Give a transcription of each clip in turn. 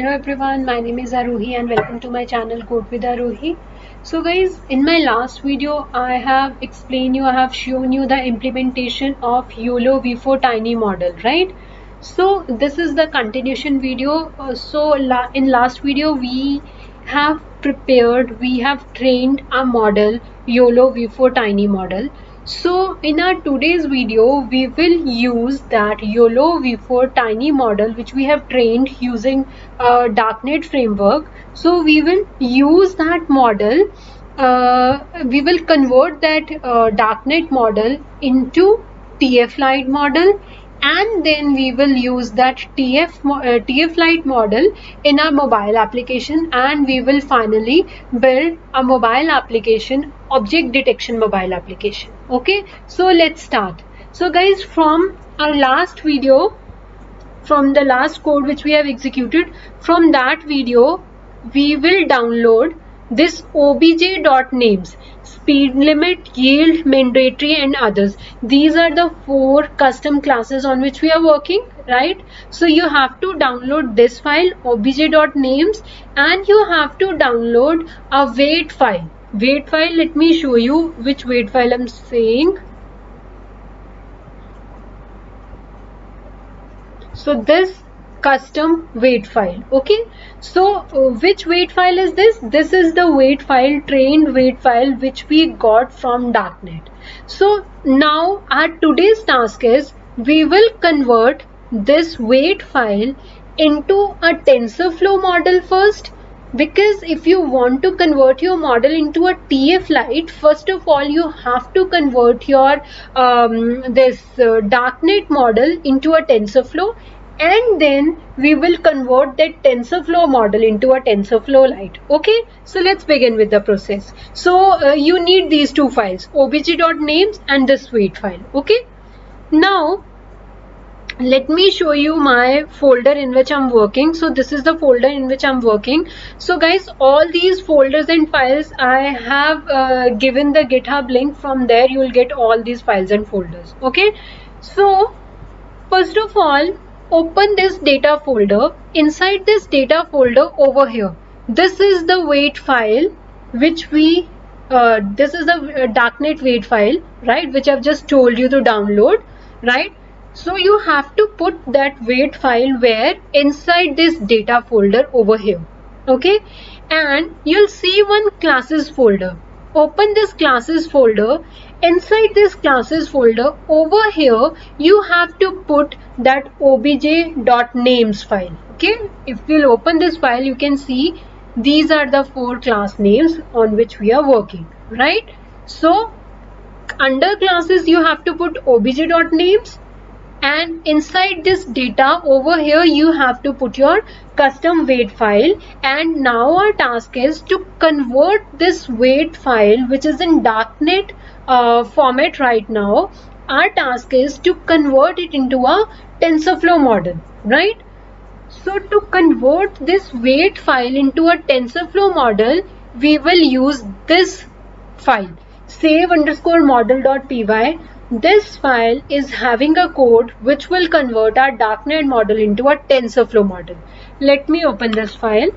Hello everyone, my name is Aruhi and welcome to my channel Code with Aruhi. So guys, in my last video I have shown you the implementation of YOLO V4 Tiny model, right? So this is the continuation video. In last video we have trained a model YOLO V4 Tiny model. So in our today's video, we will use that YOLO V4 Tiny model which we have trained using Darknet framework. So we will use that model. We will convert that Darknet model into TF Lite model, and then we will use that TF Lite model in our mobile application, and we will finally build a mobile application, object detection mobile application. Okay, so let's start. So guys, from our last video, from the last code which we have executed, from that video we will download this obj.names, speed limit, yield, mandatory and others. These are the 4 custom classes on which we are working, right? So you have to download this file obj.names, and you have to download a wait file. Let me show you which wait file I'm saying. So this custom wait file. Okay, so which wait file is this? This is the wait file, trained wait file, which we got from Darknet. So now our today's task is we will convert this wait file into a TensorFlow model first, because if you want to convert your model into a TF Lite, first of all you have to convert your Darknet model into a TensorFlow, and then we will convert that TensorFlow model into a TensorFlow Lite. Okay, so let's begin with the process. So you need these 2 files, obj.names and this wait file. Okay, now let me show you my folder in which I'm working. So this is the folder in which I'm working. So guys, all these folders and files I have given the GitHub link. From there you will get all these files and folders. Okay, so first of all, open this data folder. Inside this data folder over here, this is the wait file which we this is the Darknet wait file, right, which I've just told you to download, right? So you have to put that wait file where? Inside this data folder over here. Okay, and you'll see one classes folder. Open this classes folder. Inside this classes folder over here you have to put that obj.names file. Okay, if we'll open this file, you can see these are the 4 class names on which we are working, right? So under classes you have to put obj.names, and inside this data over here you have to put your custom wait file. And now our task is to convert this wait file, which is in Darknet format right now. Our task is to convert it into a TensorFlow model, right? So to convert this wait file into a TensorFlow model, we will use this file, save_model.py. This file is having a code which will convert our Darknet model into a TensorFlow model. Let me open this file.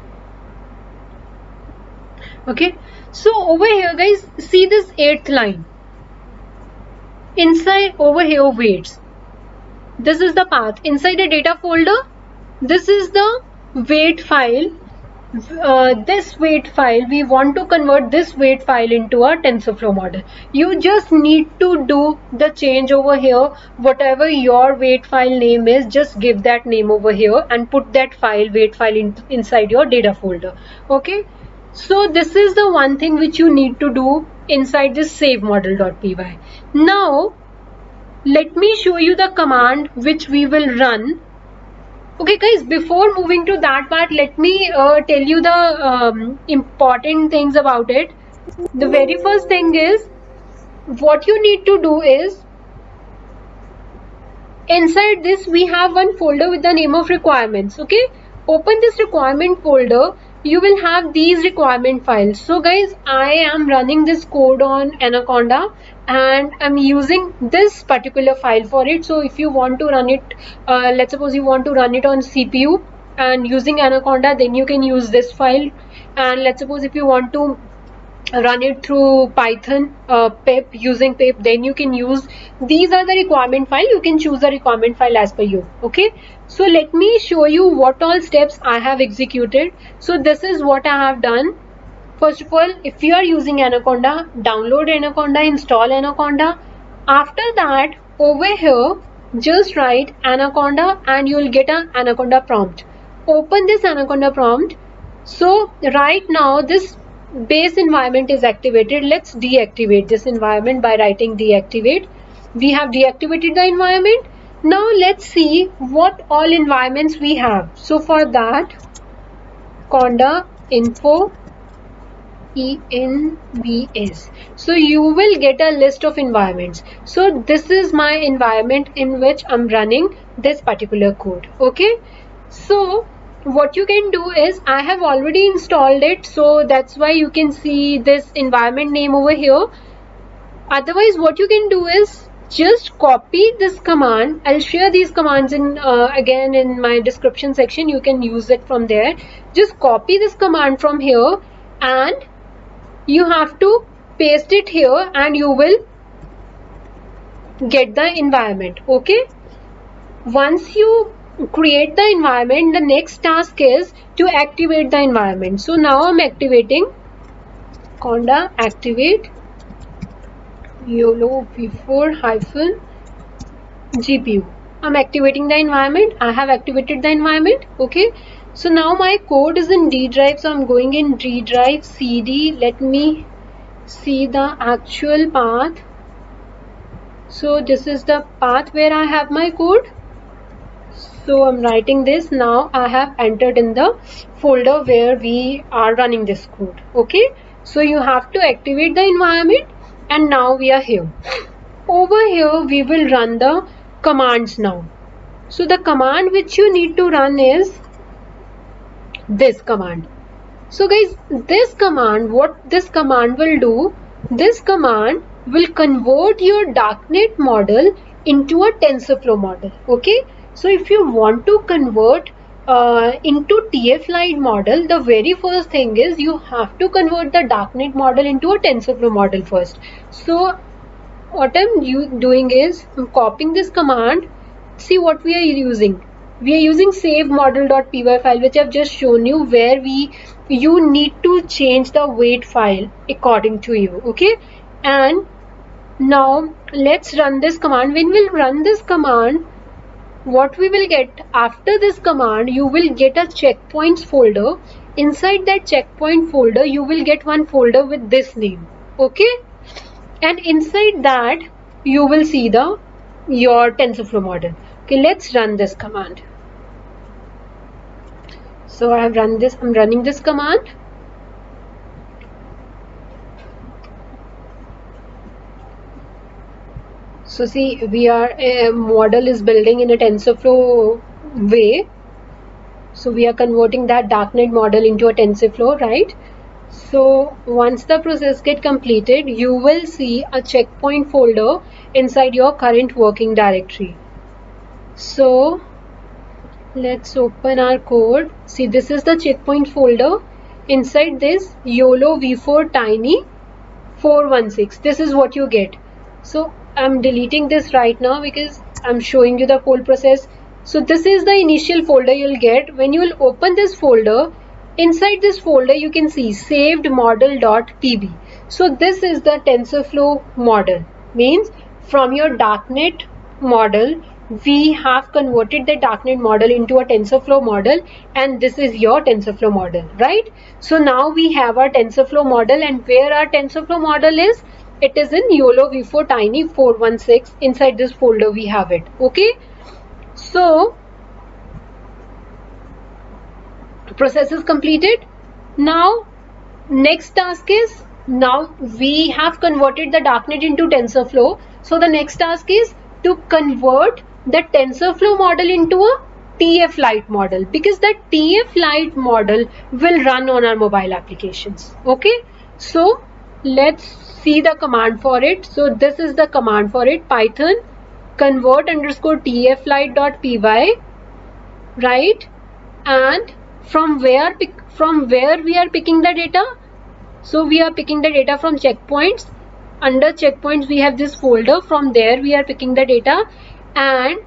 Okay, so over here guys, see this 8th line. Inside over here waits. This is the path. Inside the data folder, this is the wait file. This wait file, we want to convert this wait file into a TensorFlow model. You just need to do the change over here. Whatever your wait file name is, just give that name over here and put that file, wait file, inside your data folder. Okay, so this is the one thing which you need to do inside this save model.py. Now let me show you the command which we will run. Okay guys, before moving to that part, let me tell you the important things about it. The very first thing is, what you need to do is, inside this we have one folder with the name of requirements. Okay, open this requirement folder. You will have these requirement files. So guys, I am running this code on Anaconda and I'm using this particular file for it. So if you want to run it, let's suppose you want to run it on CPU, and using Anaconda, then you can use this file. And let's suppose if you want to run it through Python, pip, using pip, then you can use, these are the requirement file. You can choose the requirement file as per you. Okay, so let me show you what all steps I have executed. So this is what I have done. First of all, if you are using Anaconda, download Anaconda, install Anaconda. After that, over here, just write Anaconda and you will get an Anaconda prompt. Open this Anaconda prompt. So right now this base environment is activated. Let's deactivate this environment by writing deactivate. We have deactivated the environment. Now let's see what all environments we have. So for that, conda info envs, so you will get a list of environments. So this is my environment in which I'm running this particular code. Okay, so what you can do is, I have already installed it, so that's why you can see this environment name over here. Otherwise, what you can do is just copy this command. I'll share these commands in again in my description section. You can use it from there. Just copy this command from here and you have to paste it here and you will get the environment. Okay, once you create the environment, the next task is to activate the environment. So now I'm activating conda activate YOLO v4 GPU. I'm activating the environment. I have activated the environment. Okay, so now my code is in D drive, so I'm going in D drive CD. Let me see the actual path. So this is the path where I have my code. So I'm writing this. Now I have entered in the folder where we are running this code. Okay, so you have to activate the environment and now we are here. Over here we will run the commands now. So the command which you need to run is this command. So guys, this command, what this command will do, this command will convert your darknet model into a TensorFlow model. Okay, so if you want to convert into TF-Lite model, the very first thing is you have to convert the darknet model into a TensorFlow model first. So what I'm doing is I'm copying this command. See what we are using. We are using save model.py file, which I've just shown you, where you need to change the weight file according to you. Okay, and now let's run this command. When we'll run this command, what we will get after this command, you will get a checkpoints folder. Inside that checkpoint folder, you will get one folder with this name. Okay, and inside that you will see your TensorFlow model. Okay, let's run this command. So I have run this. I'm running this command. So see, a model is building in a TensorFlow way. So we are converting that darknet model into a TensorFlow, right? So once the process get completed, you will see a checkpoint folder inside your current working directory. So let's open our code. See, this is the checkpoint folder. Inside this, YOLO v4 tiny 416. This is what you get. So I'm deleting this right now because I'm showing you the whole process. So this is the initial folder you'll get. When you will open this folder, inside this folder you can see saved model.pb. So this is the TensorFlow model. Means from your darknet model, we have converted the darknet model into a TensorFlow model, and this is your TensorFlow model, right? So now we have our TensorFlow model, and where our TensorFlow model is, it is in YOLO v4 tiny 416. Inside this folder we have it. Okay, so process is completed. Now next task is, now we have converted the darknet into TensorFlow. So the next task is to convert the TensorFlow model into a TF-Lite model, because the TF-Lite model will run on our mobile applications. Okay, so let's see the command for it. So this is the command for it: Python convert _tflite.py, right? and from where we are picking the data. So we are picking the data from checkpoints. Under checkpoints we have this folder, from there we are picking the data. And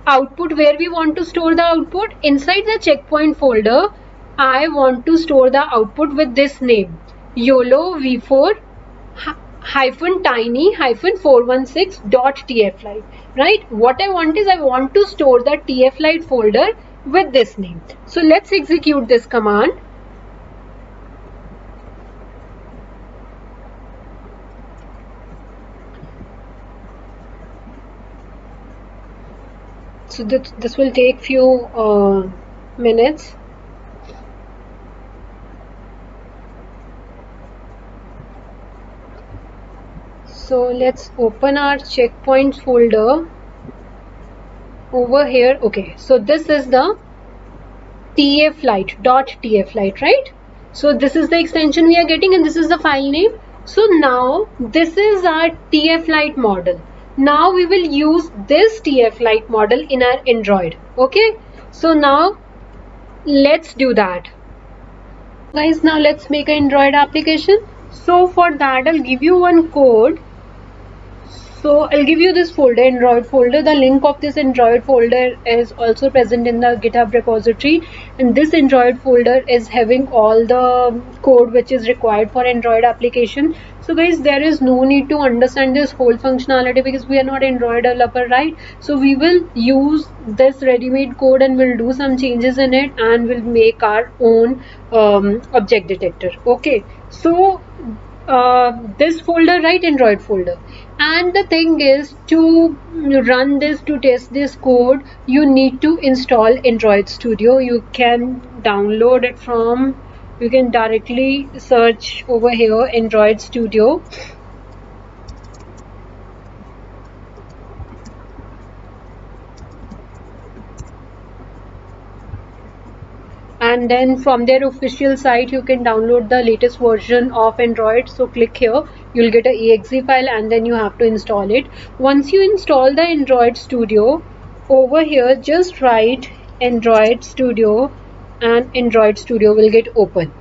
output, where we want to store the output, inside the checkpoint folder I want to store the output with this name, YOLO v4 hyphen tiny hyphen 416.tflite, right? What I want is I want to store the tflite folder with this name. So let's execute this command. So this will take few minutes. So let's open our checkpoints folder over here. Okay, so this is the tflite.tflite, right? So this is the extension we are getting and this is the file name. So now this is our tflite model. Now we will use this tflite model in our Android. Okay, so now let's do that. Guys, now let's make an Android application. So for that I'll give you one code. So I'll give you this folder, Android folder. The link of this Android folder is also present in the GitHub repository, and this Android folder is having all the code which is required for Android application. So guys, there is no need to understand this whole functionality because we are not Android developer, right? So we will use this ready-made code and we'll do some changes in it and we'll make our own object detector. Okay, so this folder, right, Android folder. And the thing is, to run this, to test this code, you need to install Android Studio. You can download it from, you can directly search over here Android Studio. And then from their official site you can download the latest version of Android. So click here, you'll get a exe file and then you have to install it. Once you install the Android Studio, over here just write Android Studio and Android Studio will get open,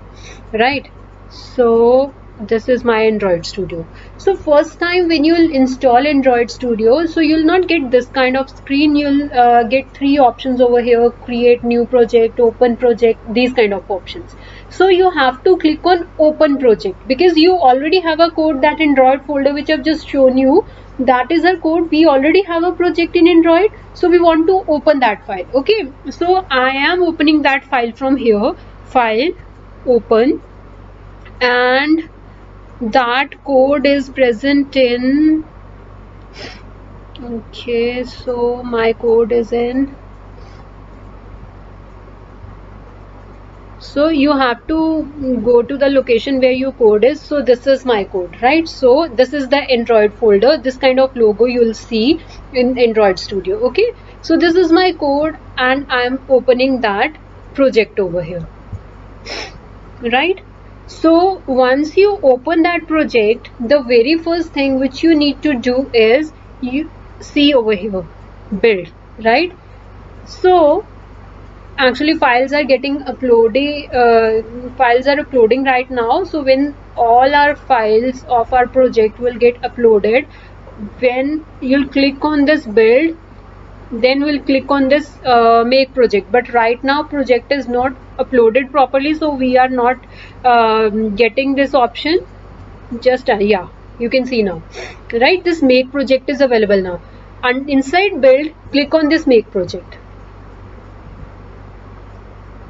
right? So this is my Android Studio. So first time when you'll install Android Studio, so you'll not get this kind of screen. You'll get three options over here: create new project, open project, these kind of options. So you have to click on open project because you already have a code, that Android folder which I've just shown you, that is our code. We already have a project in Android, so we want to open that file. Okay, so I am opening that file from here, file, open, and that code is present in, okay, so my code is in, so you have to go to the location where your code is. So this is my code, right? So this is the Android folder. This kind of logo you will see in Android Studio. Okay, so this is my code and I am opening that project over here, right? So once you open that project, the very first thing which you need to do is, you see over here, build, right? So actually files are getting uploaded, files are uploading right now. So when all our files of our project will get uploaded, when you'll click on this build, then we'll click on this make project. But right now project is not uploaded properly, so we are not getting this option. Just yeah, you can see now, right? This make project is available now, and inside build, click on this make project.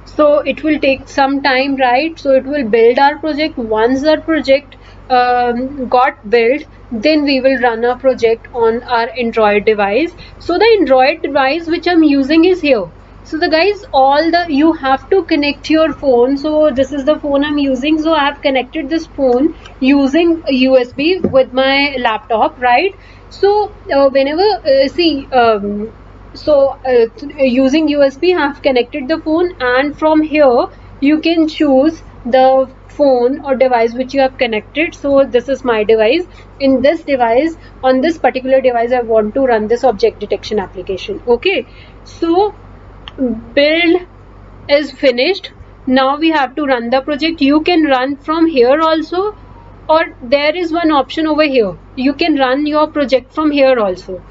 So it will take some time, right? So it will build our project. Once our project got built, then we will run our project on our Android device. So the Android device which I'm using is here. So the guys, all the, you have to connect your phone. So this is the phone I'm using. So I have connected this phone using USB with my laptop, right? So whenever using USB, I have connected the phone, and from here you can choose the phone or device which you have connected. So this is my device. In this device, on this particular device, I want to run this object detection application. Okay, so build is finished. Now we have to run the project. You can run from here also, or there is one option over here. You can run your project from here also.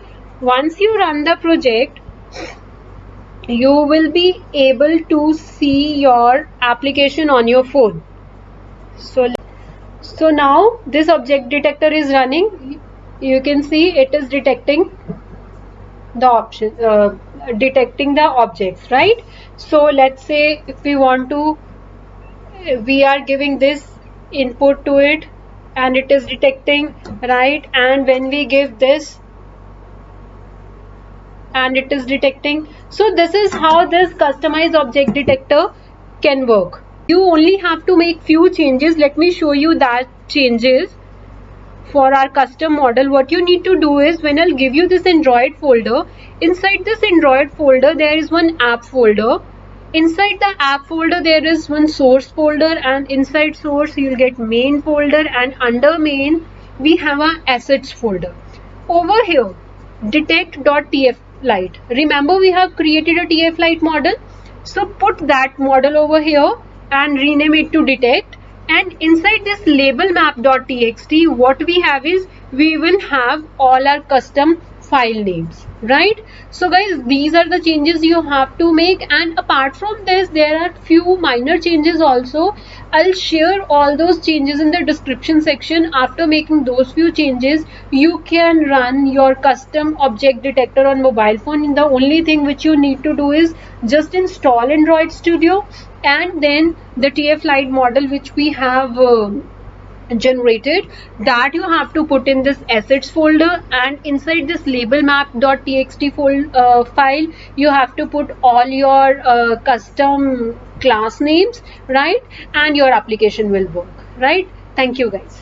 Once you run the project, you will be able to see your application on your phone. So now this object detector is running. You can see it is detecting the detecting the objects, right? So let's say if we want to, we are giving this input to it and it is detecting, right? And when we give this and it is detecting. So this is how this customized object detector can work. You only have to make few changes. Let me show you that changes. For our custom model, what you need to do is, when I'll give you this Android folder, inside this Android folder there is one app folder. Inside the app folder there is one source folder, and inside source you'll get main folder, and under main we have a assets folder. Over here, detect.tflight. Remember, we have created a tflight model, so put that model over here and rename it to detect. And inside this label map.txt, what we have is, we will have all our custom file names, right? So guys, these are the changes you have to make, and apart from this there are few minor changes also. I'll share all those changes in the description section. After making those few changes, you can run your custom object detector on mobile phone. The only thing which you need to do is just install Android Studio, and then the tflight model which we have generated, that you have to put in this assets folder, and inside this label map.txt file you have to put all your custom class names, right? And your application will work, right? Thank you guys.